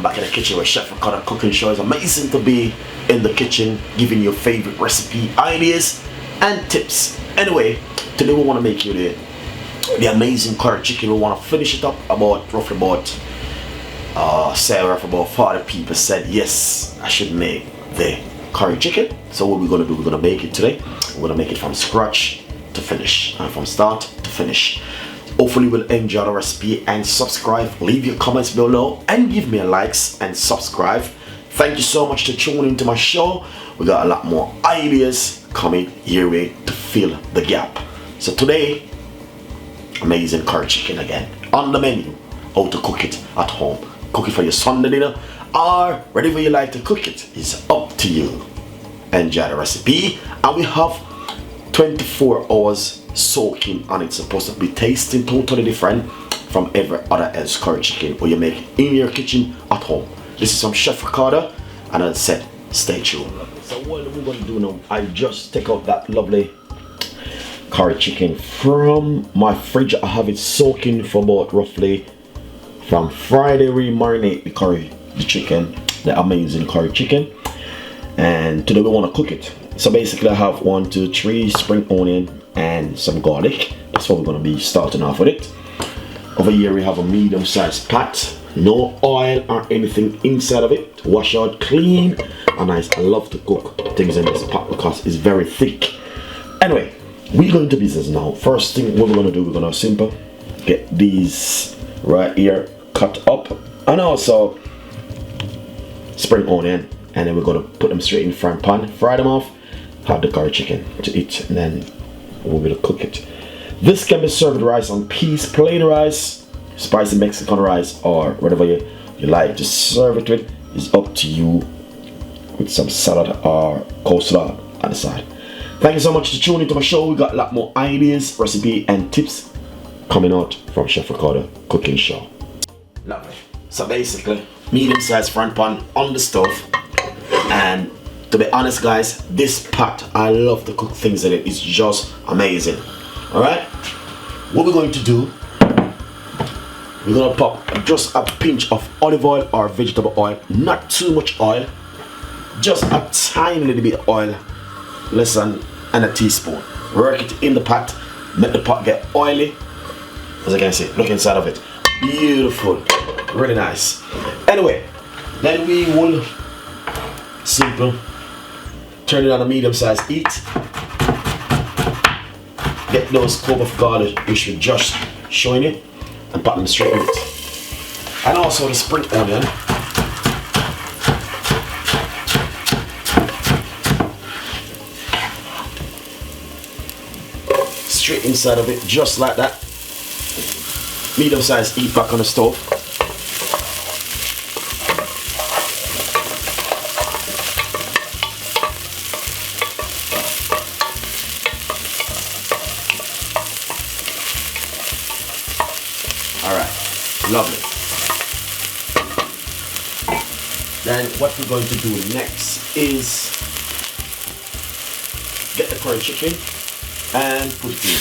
back in the kitchen with Chef Ricardo cooking show. It's amazing to be in the kitchen giving you favorite recipe ideas and tips. Anyway, today we want to make you the amazing curry chicken. We want to finish it up roughly about Sarah, for about 40 people said yes, I should make the curry chicken. So what we're going to do, we're going to make it today. We're going to make it from scratch to finish, and from start to finish. Hopefully you will enjoy the recipe and subscribe. Leave your comments below and give me a likes and subscribe. Thank you so much to tune into my show. We got a lot more ideas coming your way to fill the gap. So today, amazing curry chicken again on the menu. How to cook it at home. Cook it for your Sunday dinner or wherever you like to cook it. It's up to you. Enjoy the recipe, and we have 24 hours soaking on it. It's supposed to be tasting totally different from every other else curry chicken or you make in your kitchen at home. This is from Chef Ricardo, and as I said, stay tuned. So what we're going to do now, I just take out that lovely curry chicken from my fridge. I have it soaking for about roughly from Friday. We marinate the chicken, the amazing curry chicken, and today we want to cook it. So basically I have 1, 2, 3 spring onion and some garlic. That's what we're going to be starting off with it. Over here we have a medium-sized pot, no oil or anything inside of it. Wash out clean and nice. I love to cook things in this pot because it's very thick. Anyway, we're going to business now. First thing what we're going to do, we're going to simple get these right here cut up, and also spring onion, and then we're going to put them straight in the frying pan, fry them off, have the curry chicken to eat, and then we will cook it. This can be served with rice on peas, plain rice, spicy Mexican rice, or whatever you like to serve it with. It's up to you, with some salad or coleslaw on the side. Thank you so much for tuning into my show. We got a lot more ideas, recipe and tips coming out from Chef Ricardo cooking show. Lovely. So basically, medium-sized front pan on the stove, and to be honest guys, this pot, I love to cook things in it. It's just amazing. Alright, what we're going to do, we're going to pop just a pinch of olive oil or vegetable oil, not too much oil, just a tiny little bit of oil, less than a teaspoon. Work it in the pot, make the pot get oily. As I can see, look inside of it, beautiful, really nice. Anyway, then we will simple turn it on a medium-sized heat. Get those cloves of garlic which we just showing you and put them straight in it. And also the spring onion. Straight inside of it, just like that. Medium-sized heat back on the stove. Alright, lovely. Then what we're going to do next is get the curry chicken and put it in.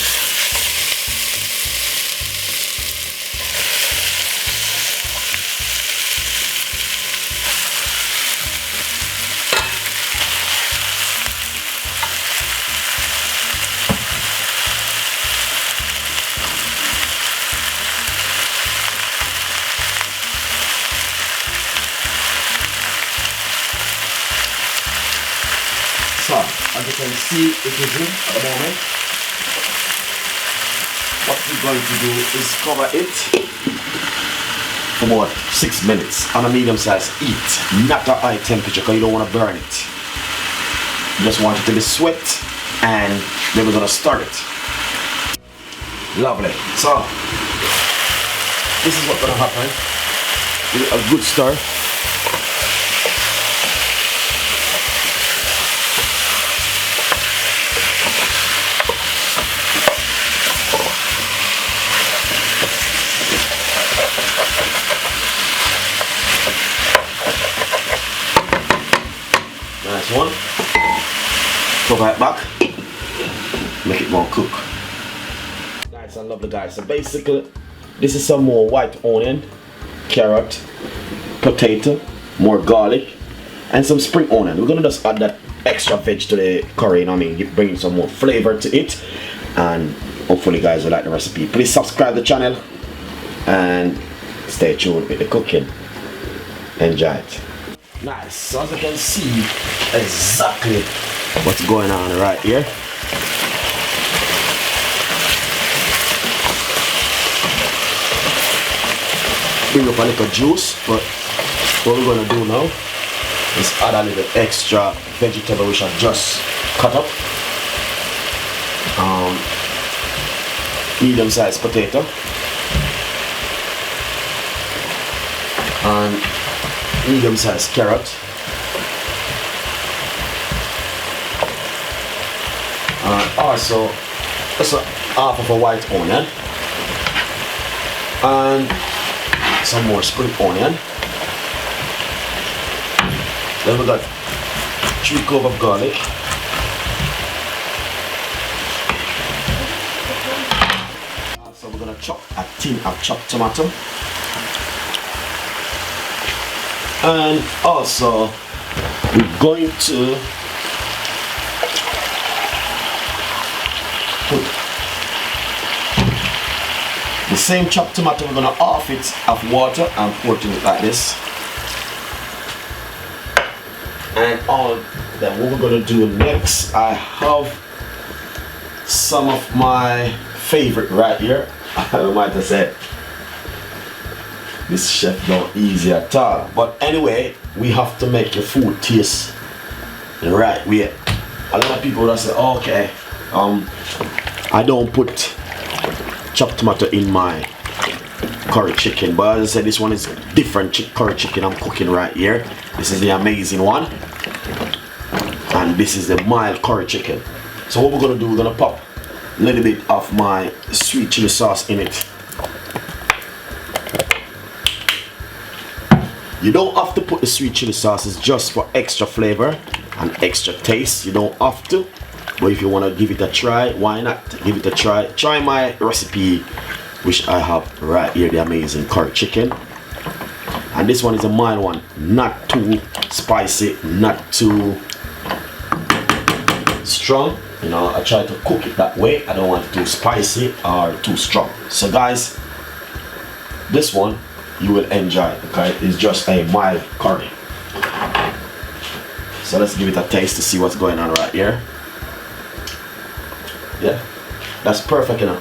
So, as you can see, it is in at the moment. What we're going to do is cover it for about 6 minutes on a medium-sized heat, not a high temperature, because you don't want to burn it. You just want it to be sweat, and then we're going to start it. Lovely. So, this is what's going to happen. Give it a good stir. Nice one. Cover it back. Make it more cook. Nice and lovely guys. So basically, this is some more white onion, carrot, potato, more garlic, and some spring onion. We're gonna just add that extra veg to the curry, you know what I mean, bringing some more flavor to it. And hopefully guys will like the recipe. Please subscribe to the channel and stay tuned with the cooking. Enjoy it. Nice. So as you can see exactly what's going on right here. Bring up a little juice, but what we're gonna do now is add a little extra vegetable which I just cut up. Medium-sized potato and medium-sized carrot and also just half of a white onion and some more spring onion. Then we got 3 cloves of garlic, so we're gonna chop a tin of chopped tomato, and also we're going to put the same chopped tomato. We're gonna half it of water and pour it in it like this. And then what we're gonna do next, I have some of my favorite right here. I might have said this chef don't easy at all, but anyway, we have to make your food taste the right way. A lot of people that say, okay, I don't put chopped tomato in my curry chicken, but as I said, this one is different curry chicken I'm cooking right here. This is the amazing one, and this is the mild curry chicken. So what we're gonna do, we're gonna pop a little bit of my sweet chili sauce in it. You don't have to put the sweet chili sauce, it's just for extra flavor and extra taste. You don't have to, but if you want to give it a try, why not give it a try. Try my recipe which I have right here, the amazing curry chicken. And this one is a mild one, not too spicy, not too strong. You know, I try to cook it that way. I don't want it too spicy or too strong. So guys, this one you will enjoy because it's just a mild curry. So let's give it a taste to see what's going on right here. Yeah, that's perfect, you know.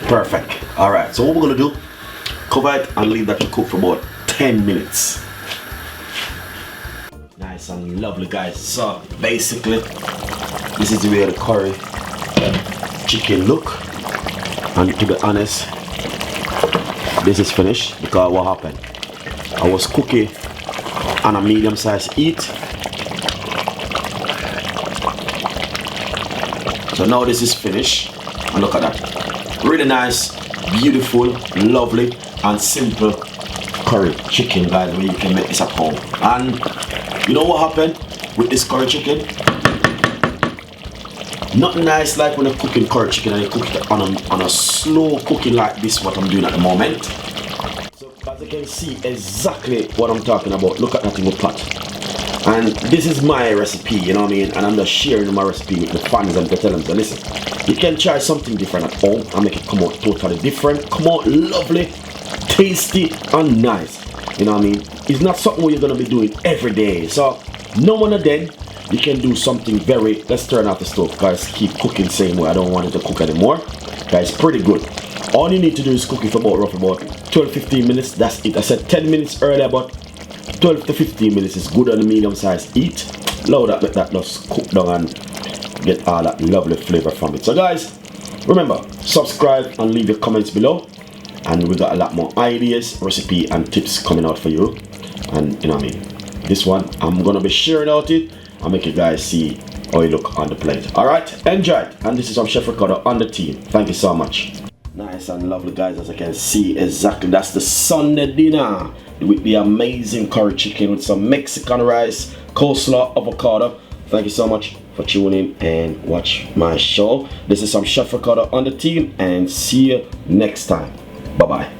Perfect. All right, so what we're gonna do, cover it and leave that to cook for about 10 minutes. Nice and lovely guys. So basically this is the way the curry chicken look, and to be honest, this is finished because what happened, I was cooking on a medium-sized heat. So now this is finished, and look at that, really nice, beautiful, lovely and simple curry chicken guys, where you can make this at home. And you know what happened with this curry chicken? Not nice like when you're cooking curry chicken and you cook it on a slow cooking like this, what I'm doing at the moment. So as you can see exactly what I'm talking about. Look at that in the pot. And this is my recipe, you know what I mean? And I'm just sharing my recipe with the fans and to tell them, so listen, you can try something different at home and make it come out totally different, come out lovely, tasty and nice. You know what I mean? It's not something where you're gonna be doing every day. So now and then you can do something very, let's turn off the stove guys, keep cooking same way, I don't want it to cook anymore. Guys, pretty good. All you need to do is cook it for about roughly about 12-15 minutes, that's it. I said 10 minutes earlier, but 12 to 15 minutes is good on the medium sized heat. Allow that, let that just cook down and get all that lovely flavor from it. So guys, remember, subscribe and leave your comments below, and we got a lot more ideas, recipe and tips coming out for you. And you know what I mean, this one I'm gonna be sharing out it and make you guys see how you look on the plate. Alright, enjoy it. And this is from Chef Ricardo on the team. Thank you so much. Nice and lovely guys, as I can see exactly, that's the Sunday dinner with the amazing curry chicken with some Mexican rice, coleslaw, avocado. Thank you so much for tuning in and watch my show. This is some Chef Ricardo on the team, and see you next time. Bye bye.